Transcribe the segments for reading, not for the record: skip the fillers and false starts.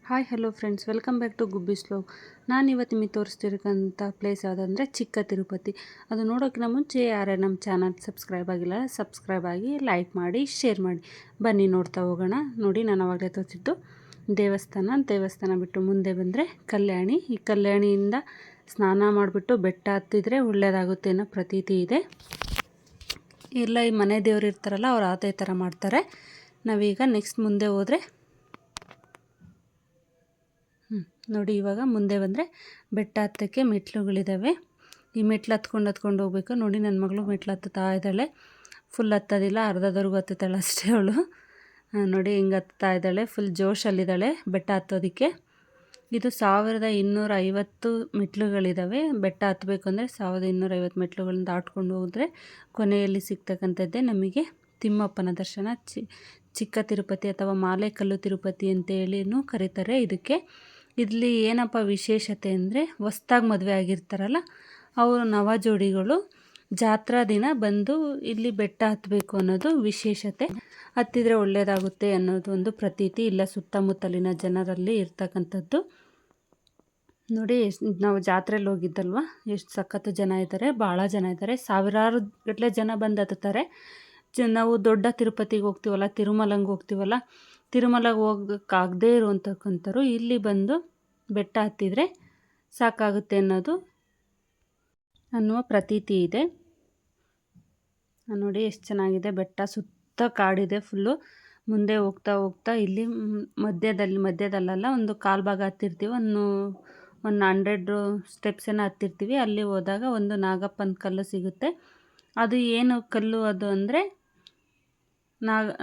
Hi hello friends, welcome back to Gubbi's vlog. ನಾನು ಇವತ್ತು ನಿಮಗೆ ತೋರಿಸ್ತಿರೋಂಥ ಪ್ಲೇಸ್ ಯಾವುದಂದರೆ ಚಿಕ್ಕ ತಿರುಪತಿ. ಅದು ನೋಡೋಕ್ಕಿಂತ ಮುಂಚೆ ಯಾರೇ ನಮ್ಮ ಚಾನಲ್ ಸಬ್ಸ್ಕ್ರೈಬ್ ಆಗಿಲ್ಲ ಸಬ್ಸ್ಕ್ರೈಬ್ ಆಗಿ, ಲೈಕ್ ಮಾಡಿ, ಶೇರ್ ಮಾಡಿ. ಬನ್ನಿ ನೋಡ್ತಾ ಹೋಗೋಣ. ನೋಡಿ, ನಾನು ಅವಾಗಲೇ ತೋರಿಸಿದ್ದು ದೇವಸ್ಥಾನ ಬಿಟ್ಟು ಮುಂದೆ ಬಂದರೆ ಕಲ್ಯಾಣಿ. ಈ ಕಲ್ಯಾಣಿಯಿಂದ ಸ್ನಾನ ಮಾಡಿಬಿಟ್ಟು ಬೆಟ್ಟ ಹತ್ತಿದ್ರೆ ಒಳ್ಳೆಯದಾಗುತ್ತೆ ಅನ್ನೋ ಪ್ರತೀತಿ ಇದೆ. ಇಲ್ಲ, ಈ ಮನೆ ದೇವರು ಇರ್ತಾರಲ್ಲ, ಅವ್ರು ಅದೇ ಥರ ಮಾಡ್ತಾರೆ. ನಾವೀಗ ನೆಕ್ಸ್ಟ್ ಮುಂದೆ ಹೋದರೆ ನೋಡಿ, ಇವಾಗ ಮುಂದೆ ಬಂದರೆ ಬೆಟ್ಟ ಹತ್ತಕ್ಕೆ ಮೆಟ್ಲುಗಳಿದ್ದಾವೆ. ಈ ಮೆಟ್ಲು ಹತ್ಕೊಂಡು ಹೋಗ್ಬೇಕು. ನೋಡಿ, ನನ್ನ ಮಗಳು ಮೆಟ್ಲು ಹತ್ತುತ್ತಾ ಇದ್ದಾಳೆ. ಫುಲ್ ಹತ್ತೋದಿಲ್ಲ, ಅರ್ಧದವರೆಗೂ ಹತ್ತುತ್ತಾಳೆ ಅಷ್ಟೇ ಅವಳು. ನೋಡಿ, ಹಿಂಗೆ ಹತ್ತಾ ಇದ್ದಾಳೆ. ಫುಲ್ ಜೋಶಲ್ಲಿದ್ದಾಳೆ ಬೆಟ್ಟ ಹತ್ತೋದಕ್ಕೆ. ಇದು 1250 ಮೆಟ್ಲುಗಳಿದ್ದಾವೆ. ಬೆಟ್ಟ ಹತ್ತಬೇಕು ಅಂದರೆ 1250 ಮೆಟ್ಲುಗಳನ್ನ ದಾಟ್ಕೊಂಡು ಹೋದರೆ ಕೊನೆಯಲ್ಲಿ ಸಿಗ್ತಕ್ಕಂಥದ್ದೇ ನಮಗೆ ತಿಮ್ಮಪ್ಪನ ದರ್ಶನ. ಚಿಕ್ಕ ತಿರುಪತಿ ಅಥವಾ ಮಾಲೆಕಲ್ಲು ತಿರುಪತಿ ಅಂತೇಳಿನೂ ಕರೀತಾರೆ ಇದಕ್ಕೆ. ಇಲ್ಲಿ ಏನಪ್ಪ ವಿಶೇಷತೆ ಅಂದರೆ, ಹೊಸ್ದಾಗಿ ಮದುವೆ ಆಗಿರ್ತಾರಲ್ಲ ಅವರು ನವ ಜೋಡಿಗಳು ಜಾತ್ರಾ ದಿನ ಬಂದು ಇಲ್ಲಿ ಬೆಟ್ಟ ಹತ್ತಬೇಕು ಅನ್ನೋದು ವಿಶೇಷತೆ. ಹತ್ತಿದರೆ ಒಳ್ಳೆಯದಾಗುತ್ತೆ ಅನ್ನೋದು ಒಂದು ಪ್ರತೀತಿ ಇಲ್ಲ ಸುತ್ತಮುತ್ತಲಿನ ಜನರಲ್ಲಿ ಇರ್ತಕ್ಕಂಥದ್ದು. ನೋಡಿ, ನಾವು ಜಾತ್ರೆಯಲ್ಲಿ ಹೋಗಿದ್ದಲ್ವ, ಎಷ್ಟು ಸಖತ್ತು ಜನ ಇದ್ದಾರೆ, ಭಾಳ ಜನ ಇದ್ದಾರೆ. ಸಾವಿರಾರು ಗಟ್ಟಲೆ ಜನ ಬಂದು ಹತ್ತುತ್ತಾರೆ. ನಾವು ದೊಡ್ಡ ತಿರುಪತಿಗೆ ಹೋಗ್ತೀವಲ್ಲ, ತಿರುಮಲಂಗೆ ಹೋಗ್ತೀವಲ್ಲ, ತಿರುಮಲಗೆ ಹೋಗೋಕ್ಕಾಗದೇ ಇರುವಂತಕ್ಕಂಥವ್ರು ಇಲ್ಲಿ ಬಂದು ಬೆಟ್ಟ ಹತ್ತಿದರೆ ಸಾಕಾಗುತ್ತೆ ಅನ್ನುವ ಪ್ರತೀತಿ ಇದೆ. ನೋಡಿ, ಎಷ್ಟು ಚೆನ್ನಾಗಿದೆ ಬೆಟ್ಟ. ಸುತ್ತ ಕಾಡಿದೆ ಫುಲ್ಲು. ಮುಂದೆ ಹೋಗ್ತಾ ಇಲ್ಲಿ ಮಧ್ಯದಲ್ಲ ಒಂದು ಕಾಲು ಭಾಗ ಹತ್ತಿರ್ತೀವಿ. ಒಂದು 100 ಸ್ಟೆಪ್ಸನ್ನು ಹತ್ತಿರ್ತೀವಿ. ಅಲ್ಲಿ ಹೋದಾಗ ಒಂದು ನಾಗಪ್ಪನ ಕಲ್ಲು ಸಿಗುತ್ತೆ. ಅದು ಏನು ಕಲ್ಲು ಅದು ಅಂದರೆ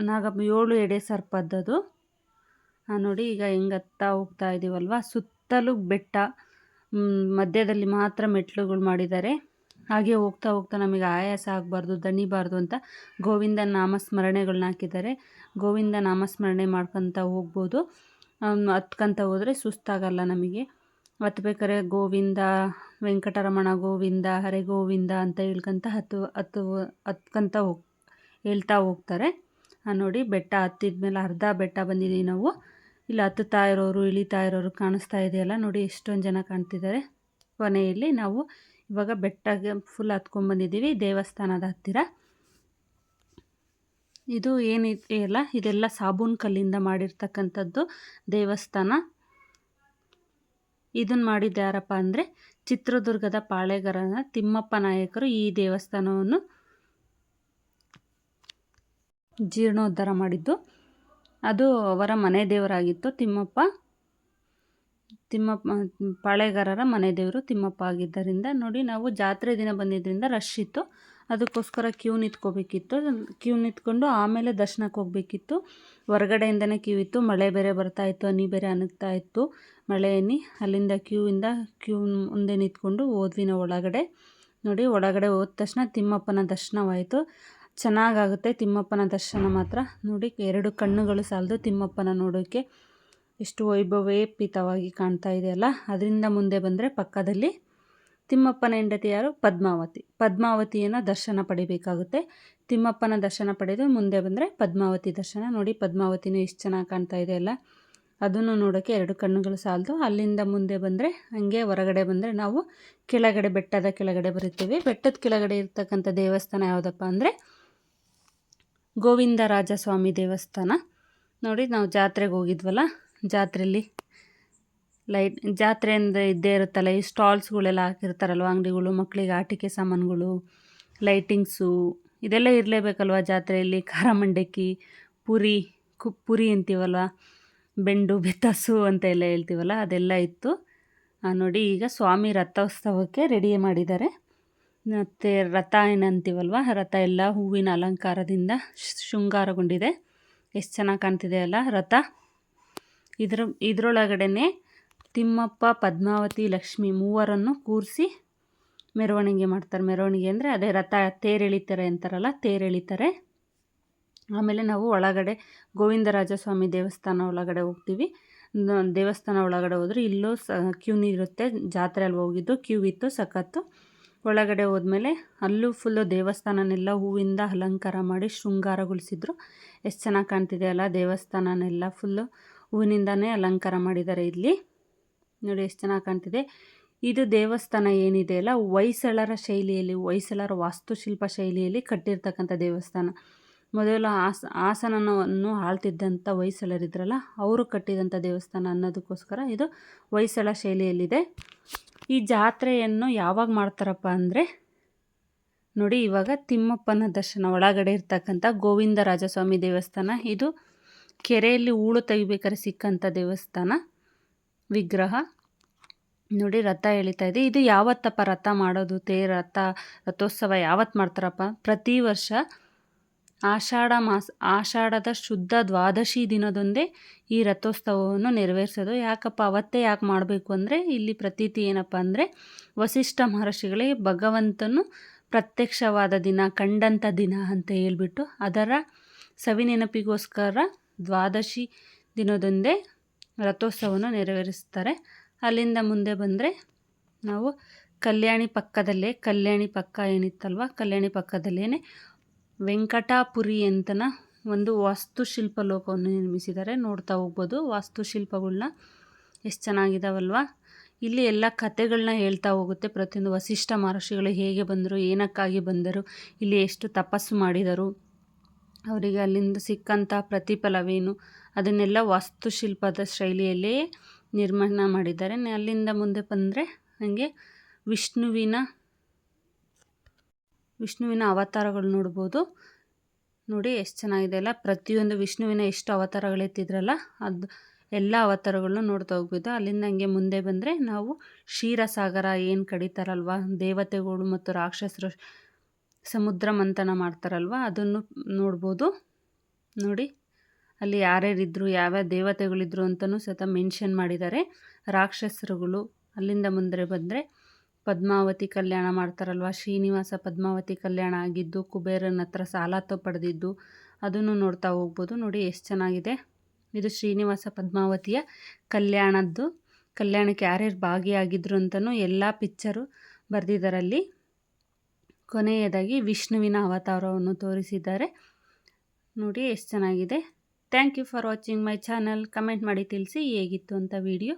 ನಾಗಪ್ಪ 7 ಎಡೆ ಸರ್ಪದ್ದದು. ನೋಡಿ, ಈಗ ಹೆಂಗೆ ಹೋಗ್ತಾ ಇದ್ದೀವಲ್ವ, ಸುತ್ತಲೂ ಬೆಟ್ಟ, ಮಧ್ಯದಲ್ಲಿ ಮಾತ್ರ ಮೆಟ್ಲುಗಳು ಮಾಡಿದ್ದಾರೆ. ಹಾಗೆ ಹೋಗ್ತಾ ನಮಗೆ ಆಯಾಸ ಆಗಬಾರ್ದು, ದಣಿಬಾರ್ದು ಅಂತ ಗೋವಿಂದ ನಾಮಸ್ಮರಣೆಗಳನ್ನ ಹಾಕಿದ್ದಾರೆ. ಗೋವಿಂದ ನಾಮಸ್ಮರಣೆ ಮಾಡ್ಕೊತ ಹೋಗ್ಬೋದು. ಹತ್ಕೊಂತ ಹೋದರೆ ಸುಸ್ತಾಗಲ್ಲ ನಮಗೆ. ಹತ್ಬೇಕಾದ್ರೆ ಗೋವಿಂದ ವೆಂಕಟರಮಣ ಗೋವಿಂದ ಹರೆ ಗೋವಿಂದ ಅಂತ ಹೇಳ್ಕೊಂತ ಹತ್ಕೊಂತ ಹೇಳ್ತಾ ಹೋಗ್ತಾರೆ. ನೋಡಿ, ಬೆಟ್ಟ ಹತ್ತಿದ ಮೇಲೆ ಅರ್ಧ ಬೆಟ್ಟ ಬಂದಿದ್ದೀವಿ ನಾವು. ಇಲ್ಲಿ ಹತ್ತುತ್ತಾ ಇರೋರು ಇಳಿತಾ ಇರೋರು ಕಾಣಿಸ್ತಾ ಇದೆಯಲ್ಲ, ನೋಡಿ ಎಷ್ಟೊಂದು ಜನ ಕಾಣ್ತಿದ್ದಾರೆ. ಕೊನೆಯಲ್ಲಿ ನಾವು ಇವಾಗ ಬೆಟ್ಟಗೆ ಫುಲ್ ಹತ್ಕೊಂಡ್ಬಂದಿದ್ದೀವಿ ದೇವಸ್ಥಾನದ ಹತ್ತಿರ. ಇದು ಏನಿದೆಯಲ್ಲ, ಇದೆಲ್ಲ ಸಾಬೂನು ಕಲ್ಲಿಂದ ಮಾಡಿರ್ತಕ್ಕಂಥದ್ದು ದೇವಸ್ಥಾನ. ಇದನ್ನು ಮಾಡಿದ್ದು ಯಾರಪ್ಪ ಅಂದರೆ ಚಿತ್ರದುರ್ಗದ ಪಾಳೆಗಾರನ ತಿಮ್ಮಪ್ಪ ನಾಯಕರು ಈ ದೇವಸ್ಥಾನವನ್ನು ಜೀರ್ಣೋದ್ಧಾರ ಮಾಡಿದ್ದು. ಅದು ಅವರ ಮನೆ ದೇವರಾಗಿತ್ತು. ತಿಮ್ಮಪ್ಪ ಪಾಳೆಗಾರರ ಮನೆ ದೇವರು ತಿಮ್ಮಪ್ಪ ಆಗಿದ್ದರಿಂದ. ನೋಡಿ, ನಾವು ಜಾತ್ರೆ ದಿನ ಬಂದಿದ್ದರಿಂದ ರಶ್ ಇತ್ತು. ಅದಕ್ಕೋಸ್ಕರ ಕ್ಯೂ ನಿಂತ್ಕೊಂಡು ಆಮೇಲೆ ದರ್ಶನಕ್ಕೆ ಹೋಗಬೇಕಿತ್ತು. ಹೊರಗಡೆಯಿಂದನೇ ಕ್ಯೂ ಇತ್ತು. ಮಳೆ ಬೇರೆ ಬರ್ತಾಯಿತ್ತು, ಹನಿ ಬೇರೆ ಅನುಗ್ತಾ ಇತ್ತು, ಮಳೆ ಹನಿ. ಅಲ್ಲಿಂದ ಕ್ಯೂ ಮುಂದೆ ನಿಂತ್ಕೊಂಡು ಹೋದ್ವಿ ನಾವು ಒಳಗಡೆ. ನೋಡಿ, ಒಳಗಡೆ ಹೋದ ತಕ್ಷಣ ತಿಮ್ಮಪ್ಪನ ದರ್ಶನವಾಯಿತು. ಚೆನ್ನಾಗಾಗುತ್ತೆ ತಿಮ್ಮಪ್ಪನ ದರ್ಶನ ಮಾತ್ರ. ನೋಡಿ, 2 ಕಣ್ಣುಗಳು ಸಾಲದು ತಿಮ್ಮಪ್ಪನ ನೋಡೋಕ್ಕೆ. ಎಷ್ಟು ವೈಭವೋಪೇತವಾಗಿ ಕಾಣ್ತಾ ಇದೆಯಲ್ಲ. ಅದರಿಂದ ಮುಂದೆ ಬಂದರೆ ಪಕ್ಕದಲ್ಲಿ ತಿಮ್ಮಪ್ಪನ ಹೆಂಡತಿ ಯಾರು, ಪದ್ಮಾವತಿಯನ್ನು ದರ್ಶನ ಪಡಿಬೇಕಾಗುತ್ತೆ. ತಿಮ್ಮಪ್ಪನ ದರ್ಶನ ಪಡೆದು ಮುಂದೆ ಬಂದರೆ ಪದ್ಮಾವತಿ ದರ್ಶನ. ನೋಡಿ, ಪದ್ಮಾವತಿನೂ ಎಷ್ಟು ಚೆನ್ನಾಗಿ ಕಾಣ್ತಾ ಇದೆಯಲ್ಲ, ಅದನ್ನು ನೋಡೋಕ್ಕೆ 2 ಕಣ್ಣುಗಳು ಸಾಲದು. ಅಲ್ಲಿಂದ ಮುಂದೆ ಬಂದರೆ ಹಾಗೆ ಹೊರಗಡೆ ಬಂದರೆ ನಾವು ಕೆಳಗಡೆ ಬೆಟ್ಟದ ಕೆಳಗಡೆ ಬರುತ್ತೇವೆ. ಬೆಟ್ಟದ ಕೆಳಗಡೆ ಇರ್ತಕ್ಕಂಥ ದೇವಸ್ಥಾನ ಯಾವುದಪ್ಪ ಅಂದರೆ ಗೋವಿಂದರಾಜಸ್ವಾಮಿ ದೇವಸ್ಥಾನ. ನೋಡಿ, ನಾವು ಜಾತ್ರೆಗೆ ಹೋಗಿದ್ವಲ್ಲ, ಜಾತ್ರೆಯಲ್ಲಿ ಜಾತ್ರೆ ಅಂದರೆ ಇದ್ದೇ ಇರುತ್ತಲ್ಲ, ಈ ಸ್ಟಾಲ್ಸ್ಗಳೆಲ್ಲ ಹಾಕಿರ್ತಾರಲ್ವ, ಅಂಗಡಿಗಳು, ಮಕ್ಕಳಿಗೆ ಆಟಿಕೆ ಸಾಮಾನುಗಳು, ಲೈಟಿಂಗ್ಸು, ಇದೆಲ್ಲ ಇರಲೇಬೇಕಲ್ವ ಜಾತ್ರೆಯಲ್ಲಿ. ಖಾರ ಮಂಡಕ್ಕಿ, ಪುರಿ ಅಂತೀವಲ್ವ, ಬೆಂಡು ಬೆತ್ತಸು ಅಂತ ಎಲ್ಲ ಹೇಳ್ತೀವಲ್ಲ, ಅದೆಲ್ಲ ಇತ್ತು. ನೋಡಿ, ಈಗ ಸ್ವಾಮಿ ರಥೋತ್ಸವಕ್ಕೆ ರೆಡಿ ಮಾಡಿದ್ದಾರೆ. ಮತ್ತು ರಥ ಏನಂತೀವಲ್ವ, ರಥ ಎಲ್ಲ ಹೂವಿನ ಅಲಂಕಾರದಿಂದ ಶೃಂಗಾರಗೊಂಡಿದೆ. ಎಷ್ಟು ಚೆನ್ನಾಗಿ ಕಾಣ್ತಿದೆ ಅಲ್ಲ ರಥ. ಇದರೊಳಗಡೆ ತಿಮ್ಮಪ್ಪ, ಪದ್ಮಾವತಿ, ಲಕ್ಷ್ಮಿ ಮೂವರನ್ನು ಕೂರಿಸಿ ಮೆರವಣಿಗೆ ಮಾಡ್ತಾರೆ. ಮೆರವಣಿಗೆ ಅಂದರೆ ಅದೇ ರಥ ತೇರೆಳಿತಾರೆ ಅಂತಾರಲ್ಲ, ತೇರೆಳಿತಾರೆ. ಆಮೇಲೆ ನಾವು ಒಳಗಡೆ ಗೋವಿಂದರಾಜಸ್ವಾಮಿ ದೇವಸ್ಥಾನ ಒಳಗಡೆ ಹೋಗ್ತೀವಿ. ದೇವಸ್ಥಾನ ಒಳಗಡೆ ಹೋದರೆ ಇಲ್ಲೂ ಕ್ಯೂ ಇರುತ್ತೆ. ಜಾತ್ರೆಯಲ್ಲಿ ಹೋಗಿದ್ದು ಕ್ಯೂ ಇತ್ತು ಸಖತ್ತು. ಒಳಗಡೆ ಹೋದ್ಮೇಲೆ ಅಲ್ಲೂ ಫುಲ್ಲು ದೇವಸ್ಥಾನನೆಲ್ಲ ಹೂವಿಂದ ಅಲಂಕಾರ ಮಾಡಿ ಶೃಂಗಾರಗೊಳಿಸಿದ್ರು. ಎಷ್ಟು ಚೆನ್ನಾಗಿ ಕಾಣ್ತಿದೆ ಅಲ್ಲ ದೇವಸ್ಥಾನನೆಲ್ಲ ಫುಲ್ಲು ಹೂವಿನಿಂದನೇ ಅಲಂಕಾರ ಮಾಡಿದ್ದಾರೆ ಇಲ್ಲಿ. ನೋಡಿ ಎಷ್ಟು ಚೆನ್ನಾಗಿ ಕಾಣ್ತಿದೆ. ಇದು ದೇವಸ್ಥಾನ ಏನಿದೆ ಅಲ್ಲ, ಹೊಯ್ಸಳರ ಶೈಲಿಯಲ್ಲಿ, ಹೊಯ್ಸಳರ ವಾಸ್ತುಶಿಲ್ಪ ಶೈಲಿಯಲ್ಲಿ ಕಟ್ಟಿರ್ತಕ್ಕಂಥ ದೇವಸ್ಥಾನ. ಮೊದಲು ಹಾಸನವನ್ನು ಆಳ್ತಿದ್ದಂಥ ಹೊಯ್ಸಳರಿದ್ರಲ್ಲ, ಅವರು ಕಟ್ಟಿದಂಥ ದೇವಸ್ಥಾನ ಅನ್ನೋದಕ್ಕೋಸ್ಕರ ಇದು ಹೊಯ್ಸಳ ಶೈಲಿಯಲ್ಲಿದೆ. ಈ ಜಾತ್ರೆಯನ್ನು ಯಾವಾಗ ಮಾಡ್ತಾರಪ್ಪ ಅಂದರೆ ನೋಡಿ, ಇವಾಗ ತಿಮ್ಮಪ್ಪನ ದರ್ಶನ ಒಳಗಡೆ ಇರ್ತಕ್ಕಂಥ ಗೋವಿಂದರಾಜಸ್ವಾಮಿ ದೇವಸ್ಥಾನ. ಇದು ಕೆರೆಯಲ್ಲಿ ಹೂಳು ತೆಗಿಬೇಕಾದ್ರೆ ಸಿಕ್ಕಂಥ ದೇವಸ್ಥಾನ ವಿಗ್ರಹ. ನೋಡಿ ರಥ ಎಳಿತಾ ಇದೆ. ಇದು ಯಾವತ್ತಪ್ಪ ರಥ ಮಾಡೋದು, ರಥೋತ್ಸವ ಯಾವತ್ತು ಮಾಡ್ತಾರಪ್ಪ? ಪ್ರತಿ ವರ್ಷ ಆಷಾಢದ ಶುದ್ಧ ದ್ವಾದಶಿ ದಿನದೊಂದೇ ಈ ರಥೋತ್ಸವವನ್ನು ನೆರವೇರಿಸೋದು. ಯಾಕಪ್ಪ ಅವತ್ತೇ ಯಾಕೆ ಮಾಡಬೇಕು ಅಂದರೆ, ಇಲ್ಲಿ ಪ್ರತೀತಿ ಏನಪ್ಪ ಅಂದರೆ, ವಸಿಷ್ಠ ಮಹರ್ಷಿಗಳಿಗೆ ಭಗವಂತನು ಪ್ರತ್ಯಕ್ಷವಾದ ದಿನ, ಕಂಡಂಥ ದಿನ ಅಂತ ಹೇಳ್ಬಿಟ್ಟು ಅದರ ಸವಿನೆನಪಿಗೋಸ್ಕರ ದ್ವಾದಶಿ ದಿನದೊಂದೇ ರಥೋತ್ಸವವನ್ನು ನೆರವೇರಿಸ್ತಾರೆ. ಅಲ್ಲಿಂದ ಮುಂದೆ ಬಂದರೆ ನಾವು ಕಲ್ಯಾಣಿ ಪಕ್ಕ ಏನಿತ್ತಲ್ವ, ಕಲ್ಯಾಣಿ ಪಕ್ಕದಲ್ಲೇ ವೆಂಕಟಾಪುರಿ ಅಂತನ ಒಂದು ವಾಸ್ತುಶಿಲ್ಪ ಲೋಕವನ್ನು ನಿರ್ಮಿಸಿದ್ದಾರೆ. ನೋಡ್ತಾ ಹೋಗ್ಬೋದು ವಾಸ್ತುಶಿಲ್ಪಗಳನ್ನ, ಎಷ್ಟು ಚೆನ್ನಾಗಿದ್ದಾವಲ್ವ. ಇಲ್ಲಿ ಎಲ್ಲ ಕಥೆಗಳನ್ನ ಹೇಳ್ತಾ ಹೋಗುತ್ತೆ. ಪ್ರತಿಯೊಂದು ವಸಿಷ್ಠ ಮಹರ್ಷಿಗಳು ಹೇಗೆ ಬಂದರು, ಏನಕ್ಕಾಗಿ ಬಂದರು, ಇಲ್ಲಿ ಎಷ್ಟು ತಪಸ್ಸು ಮಾಡಿದರು, ಅವರಿಗೆ ಅಲ್ಲಿಂದ ಸಿಕ್ಕಂಥ ಪ್ರತಿಫಲವೇನು, ಅದನ್ನೆಲ್ಲ ವಾಸ್ತುಶಿಲ್ಪದ ಶೈಲಿಯಲ್ಲೇ ನಿರ್ಮಾಣ ಮಾಡಿದ್ದಾರೆ. ಅಲ್ಲಿಂದ ಮುಂದೆ ಬಂದರೆ ಹಾಗೆ ವಿಷ್ಣುವಿನ ಅವತಾರಗಳು ನೋಡ್ಬೋದು. ನೋಡಿ ಎಷ್ಟು ಚೆನ್ನಾಗಿದೆ ಅಲ್ಲ. ಪ್ರತಿಯೊಂದು ವಿಷ್ಣುವಿನ ಎಷ್ಟು ಅವತಾರಗಳೆತ್ತಿದ್ರಲ್ಲ, ಅದು ಎಲ್ಲ ಅವತಾರಗಳನ್ನ ನೋಡ್ತಾ ಹೋಗ್ಬೋದು. ಅಲ್ಲಿಂದ ಹಂಗೆ ಮುಂದೆ ಬಂದರೆ ನಾವು ಕ್ಷೀರಸಾಗರ ಏನು ಕಡಿತಾರಲ್ವ, ದೇವತೆಗಳು ಮತ್ತು ರಾಕ್ಷಸರು ಸಮುದ್ರ ಮಂಥನ ಮಾಡ್ತಾರಲ್ವ, ಅದನ್ನು ನೋಡ್ಬೋದು. ನೋಡಿ ಅಲ್ಲಿ ಯಾರ್ಯಾರಿದ್ರು, ಯಾವ್ಯಾವ ದೇವತೆಗಳಿದ್ರು ಅಂತಲೂ ಸಹ ಮೆನ್ಷನ್ ಮಾಡಿದ್ದಾರೆ, ರಾಕ್ಷಸರುಗಳು. ಅಲ್ಲಿಂದ ಮುಂದೆ ಬಂದರೆ ಪದ್ಮಾವತಿ ಕಲ್ಯಾಣ ಮಾಡ್ತಾರಲ್ವ, ಶ್ರೀನಿವಾಸ ಪದ್ಮಾವತಿ ಕಲ್ಯಾಣ ಆಗಿದ್ದು, ಕುಬೇರನ ಹತ್ರ ಸಾಲ ಪಡೆದಿದ್ದು, ಅದನ್ನು ನೋಡ್ತಾ ಹೋಗ್ಬೋದು. ನೋಡಿ ಎಷ್ಟು ಚೆನ್ನಾಗಿದೆ. ಇದು ಶ್ರೀನಿವಾಸ ಪದ್ಮಾವತಿಯ ಕಲ್ಯಾಣಕ್ಕೆ ಯಾರ್ಯಾರು ಭಾಗಿಯಾಗಿದ್ರು ಅಂತಲೂ ಎಲ್ಲ ಪಿಕ್ಚರು ಬರೆದಿದ್ದಾರಲ್ಲಿ. ಕೊನೆಯದಾಗಿ ವಿಷ್ಣುವಿನ ಅವತಾರವನ್ನು ತೋರಿಸಿದ್ದಾರೆ. ನೋಡಿ ಎಷ್ಟು ಚೆನ್ನಾಗಿದೆ. Thank you for watching my channel. Comment ಮಾಡಿ ತಿಳಿಸಿ ಹೇಗಿತ್ತು ಅಂತ ವಿಡಿಯೋ.